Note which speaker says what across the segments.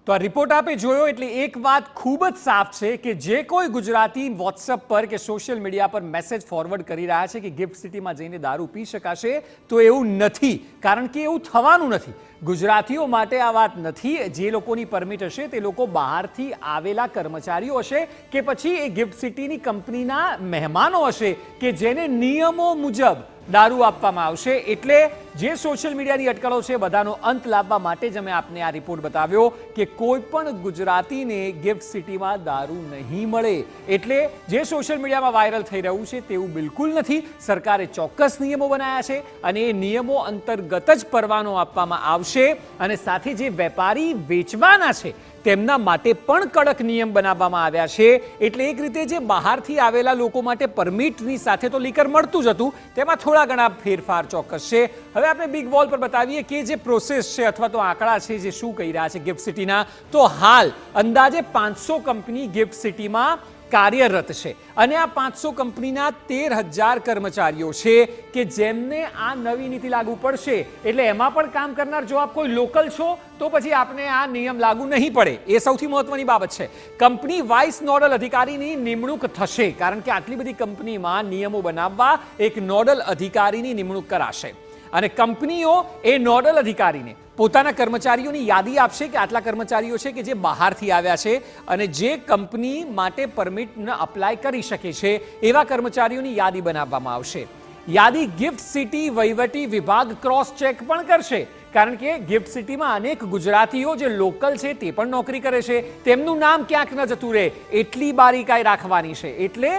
Speaker 1: તો આ રિપોર્ટ આપે જોયો એટલે એક વાત ખૂબ જ સાફ છે કે જે કોઈ ગુજરાતી વોટ્સઅપ પર કે સોશિયલ મીડિયા પર મેસેજ ફોરવર્ડ કરી રહ્યા છે કે ગિફ્ટ સિટીમાં જઈને દારૂ પી શકાશે, તો એવું નથી, કારણ કે એવું થવાનું નથી. ગુજરાતીઓ માટે આ વાત નથી. જે લોકોની પરમિટ હશે તે લોકો બહારથી આવેલા કર્મચારીઓ હશે કે પછી એ ગિફ્ટ સિટીની કંપનીના મહેમાનો હશે કે જેને નિયમો મુજબ દારૂ આપવામાં આવશે. એટલે જે સોશિયલ મીડિયાની અટકળો છે બધાનો અંત લાવવા માટે જ અમે આપને આ રિપોર્ટ બતાવ્યો કે કોઈ પણ ગુજરાતીને ગિફ્ટ સિટીમાં દારૂ નહીં મળે. એટલે જે સોશિયલ મીડિયામાં વાયરલ થઈ રહ્યું છે તેવું બિલકુલ નથી. સરકારે ચોક્કસ નિયમો બનાવ્યા છે અને એ નિયમો અંતર્ગત જ પરવાનો આપવામાં આવશે. અને સાથે જે વેપારી વેચવાના છે તેમના માટે પણ કડક નિયમ બનાવવામાં આવ્યા છે. એટલે એક રીતે જે બહારથી આવેલા લોકો માટે પરમિટની સાથે તો લીકર મળતું જ હતું, તેમાં થોડા ઘણા ફેરફાર ચોક્કસ છે. હવે આપણે બિગ વોલ પર બતાવીએ કે જે પ્રોસેસ છે અથવા તો આંકડા છે જે શું કહી રહ્યા છે ગિફ્ટ સિટીના. તો હાલ અંદાજે 500 કંપની ગિફ્ટ સિટીમાં કાર્યરત છે અને આ 500 કંપનીના 13,000 કર્મચારીઓ છે કે જેમને આ નવી નીતિ લાગુ પડશે. એટલે એમાં પણ કામ કરનાર જો આપ કોઈ લોકલ છો તો પછી આપને આ નિયમ લાગુ નહીં પડે. એ સૌથી મહત્વની બાબત છે. કંપની વાઇસ નોડલ અધિકારીની નિમણૂક થશે, કારણ કે આટલી બધી કંપનીમાં નિયમો બનાવવા એક નોડલ અધિકારીની નિમણૂક કરાશે અને કંપનીઓ એ નોડલ અધિકારીને પોતાના કર્મચારીઓની યાદી આપશે કે આટલા કર્મચારીઓ છે કે જે બહારથી આવ્યા છે અને જે કંપની માટે પરમિટને અપ્લાય કરી શકે છે એવા કર્મચારીઓની યાદી બનાવવામાં આવશે. યાદી ગિફ્ટ સિટી વહીવટી વિભાગ ક્રોસ ચેક પણ કરશે, કારણ કે ગિફ્ટ સિટીમાં અનેક ગુજરાતીઓ જે લોકલ છે તે પણ નોકરી કરે છે, તેમનું નામ ક્યાંક ન જતું રહે એટલી બારીકાઈ રાખવાની છે. એટલે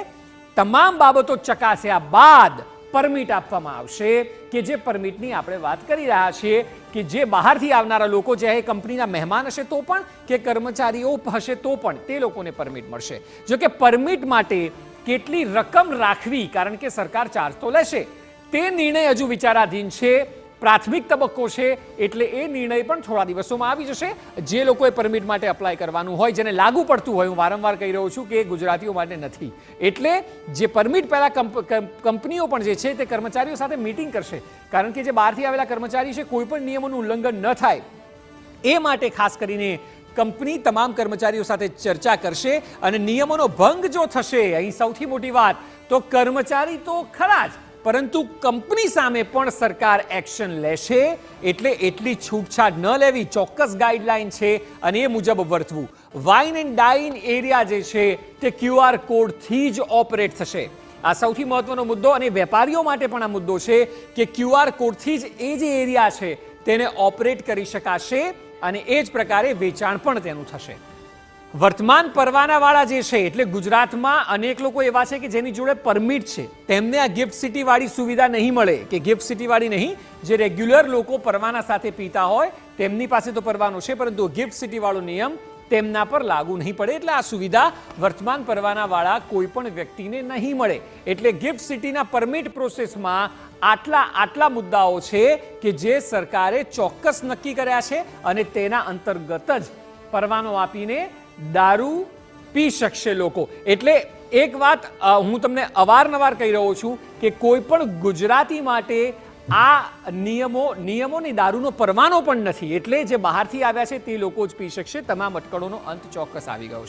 Speaker 1: તમામ બાબતો ચકાસ્યા બાદ પરમિટ આપવામાં આવશે કે જે પરમિટની આપણે વાત કરી રહ્યા છીએ કે જે બહારથી આવનારા લોકો જે કંપનીના મહેમાન હશે તો પણ કે કર્મચારીઓ હશે તો પણ તે લોકોને પરમિટ મળશે. જો કે પરમિટ માટે કેટલી રકમ રાખવી, કારણ કે સરકાર ચાર્જ તો લેશે, તે નિર્ણય હજુ વિચારાધીન છે. પ્રાથમિક તબક્કો છે એટલે એ નિર્ણય પણ થોડા દિવસોમાં આવી જશે. જે લોકોએ પરમિટ માટે અપ્લાય કરવાનું હોય, જેને લાગુ પડતું હોય, હું વારંવાર કહી રહ્યો છું કે ગુજરાતીઓ માટે નથી, એટલે જે પરમિટ પહેલા કંપનીઓ પણ જે છે તે કર્મચારીઓ સાથે મીટિંગ કરશે, કારણ કે જે બહારથી આવેલા કર્મચારી છે કોઈ પણ નિયમોનું ઉલ્લંઘન ન થાય એ માટે ખાસ કરીને કંપની તમામ કર્મચારીઓ સાથે ચર્ચા કરશે. અને નિયમોનો ભંગ જો થશે, અહીં સૌથી મોટી વાત, તો કર્મચારી તો ખરા જ પરંતુ કંપની સામે પણ સરકાર એક્શન લેશે. એટલે એટલી છૂટછાટ ન લેવી, ચોક્કસ ગાઈડલાઈન છે અને એ મુજબ વર્તવું. વાઇન એન્ડ ડાઇન એરિયા જે છે તે QR કોડથી જ ઓપરેટ થશે. આ સૌથી મહત્વનો મુદ્દો અને વેપારીઓ માટે પણ આ મુદ્દો છે કે QR કોડથી જ એ જે એરિયા છે તેને ઓપરેટ કરી શકાશે અને એ જ પ્રકારે વેચાણ પણ તેનું થશે. વર્તમાન પરવાનાવાળા જે છે એટલે ગુજરાતમાં અનેક લોકો એવા છે કે જેની જોડે પરમિટ છે, તેમને આ ગિફ્ટ સિટી વાળી સુવિધા નહીં મળે. કે ગિફ્ટ સિટી વાળી નહીં, જે રેગ્યુલર લોકો પરવાના સાથે પીતા હોય તેમની પાસે તો પરવાનો છે, પરંતુ ગિફ્ટ સિટી વાળો નિયમ તેમના પર લાગુ નહીં પડે. એટલે આ સુવિધા વર્તમાન પરવાનાવાળા કોઈ પણ વ્યક્તિને નહીં મળે. એટલે ગિફ્ટ સિટીના પરમિટ પ્રોસેસમાં આટલા મુદ્દાઓ છે કે જે સરકારે ચોક્કસ નક્કી કર્યા છે અને તેના અંતર્ગત જ પરવાનો આપીને દારૂ પી શકશે લોકો. એટલે એક વાત હું તમને અવારનવાર કહી રહ્યો છું કે કોઈ પણ ગુજરાતી માટે આ નિયમોની દારૂનો પરવાનો પણ નથી. એટલે જે બહારથી આવ્યા છે તે લોકો જ પી શકશે. તમામ અટકળોનો અંત ચોક્કસ આવી ગયો છે.